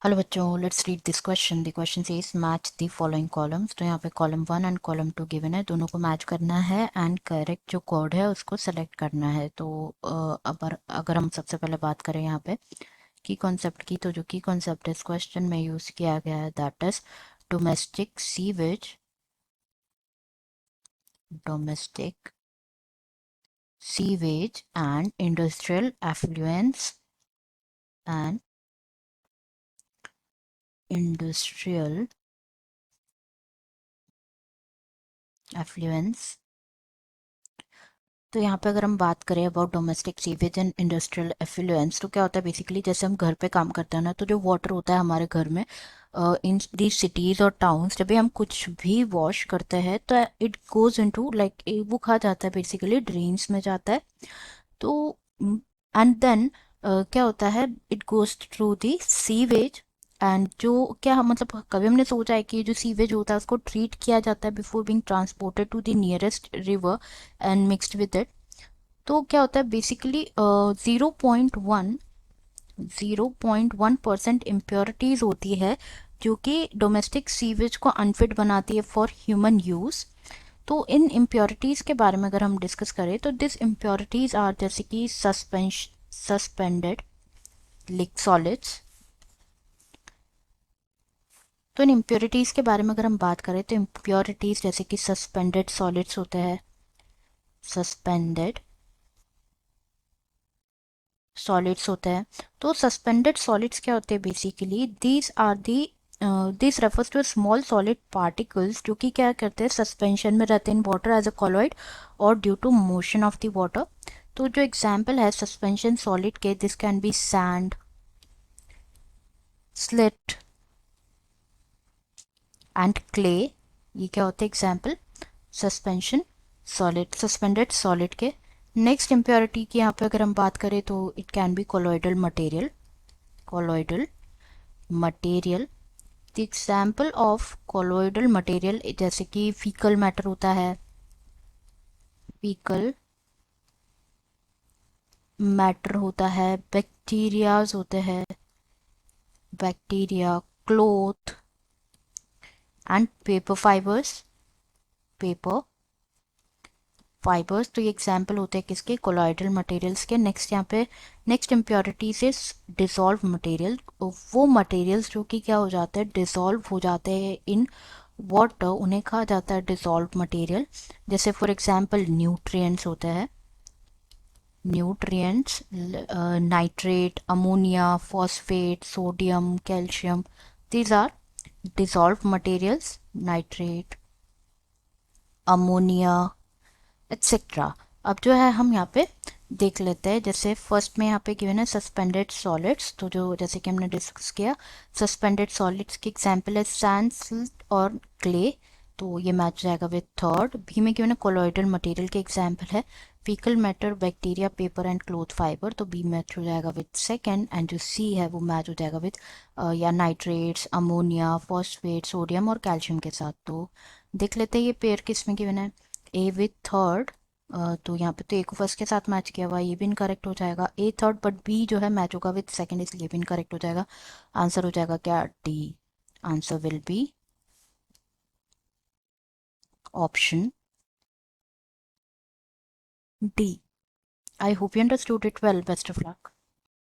Hello बच्चों, let's read this question. The question says match the following columns. तो यहाँ पे कॉलम 1 एंड कॉलम 2 गिवन है, दोनों को मैच करना है एंड करेक्ट जो कोड है उसको सेलेक्ट करना है। तो अगर हम सबसे पहले बात करें यहाँ पे की कॉन्सेप्ट की, तो जो की कॉन्सेप्ट इस क्वेश्चन में यूज किया गया है that is domestic sewage. Domestic sewage and industrial affluence and industrial affluence. तो यहाँ पे अगर हम बात करें about domestic sewage and industrial affluence, तो क्या होता है बेसिकली, जैसे हम घर पे काम करते हैं ना, तो जो वाटर होता है हमारे घर में इन दी सिटीज और टाउन्स, जब भी हम कुछ भी वॉश करते हैं तो इट गोज इनटू लाइक वो खा जाता है, बेसिकली ड्रेन्स में जाता है। तो एंड देन क्या होता है, it goes through the sewage. And जो क्या मतलब कभी हमने सोचा है कि जो सीवेज होता है उसको ट्रीट किया जाता है before being transported to the nearest river and mixed with it. तो क्या होता है बेसिकली 0.1% इम्प्योरिटीज होती है जो कि डोमेस्टिक सीवेज को अनफिट बनाती है फॉर ह्यूमन यूज। तो इन इम्प्योरिटीज के बारे में अगर हम डिस्कस करें तो दिस इम्प्योरिटीज आर जैसे कि सस्पेंडेड लिक सॉलिड्स। तो इन इम्प्योरिटीज के बारे में अगर हम बात करें तो इम्प्योरिटीज जैसे कि सस्पेंडेड सॉलिड्स होते हैं, सस्पेंडेड सॉलिड्स होते हैं। तो सस्पेंडेड सॉलिड्स क्या होते हैं basically, these are the this refers to small solid particles जो कि क्या करते हैं सस्पेंशन में रहते हैं in water as a colloid और due to motion of the water. तो जो एग्जांपल है सस्पेंशन सॉलिड के, this can be sand, silt and clay. ये क्या होते हैं example suspension solid, suspended solid के। नेक्स्ट इम्प्योरिटी की यहाँ पे अगर हम बात करें तो it can be colloidal material, colloidal material. The example of colloidal material जैसे कि फीकल मैटर होता है, फीकल मैटर होता है, बैक्टीरियाज होते हैं, bacteria, cloth and paper fibres, paper fibres. तो ये एग्जाम्पल होते हैं किसके, कोलॉइडल मटेरियल्स के। नेक्स्ट यहाँ पे नेक्स्ट इम्प्योरिटी से डिसॉल्व मटेरियल, वो मटेरियल्स जो कि क्या हो जाते हैं डिसॉल्व हो जाते हैं इन वाटर, उन्हें कहा जाता है डिसॉल्व मटेरियल। जैसे फॉर एग्जाम्पल न्यूट्रिएंट्स होते हैं, nutrients nitrate, ammonia, phosphate, sodium, calcium, these are dissolve materials, nitrate, ammonia etcetera. अब जो है हम यहाँ पे देख लेते हैं, जैसे फर्स्ट में यहाँ पे गिवन है सस्पेंडेड सॉलिड्स। तो जो जैसे कि हमने डिस्कस किया सस्पेंडेड सॉलिड्स की एग्जांपल है सैंड, सिल्ट और क्ले। तो ये मैच जाएगा विद थर्ड। बी में गिवन है कोलॉइडल मटेरियल के एग्जांपल है faecal matter, bacteria, paper and cloth fibre. तो बी मैच हो जाएगा विद सेकेंड। एंड जो सी है वो मैच हो जाएगा विद या नाइट्रेट्स, अमोनिया, फॉस्फेट, सोडियम और कैल्शियम के साथ। तो देख लेते हैं ये पेयर किस में गिवन है, ए विथ थर्ड। तो यहाँ पे तो ए को फर्स्ट के साथ मैच किया हुआ, ये भी इनकरेक्ट हो जाएगा। ए थर्ड बट बी जो है मैच होगा विथ सेकंड, इसलिए भी इनकरेक्ट हो जाएगा। आंसर हो जाएगा क्या, D. Answer will be option D. I hope you understood it well, best of luck.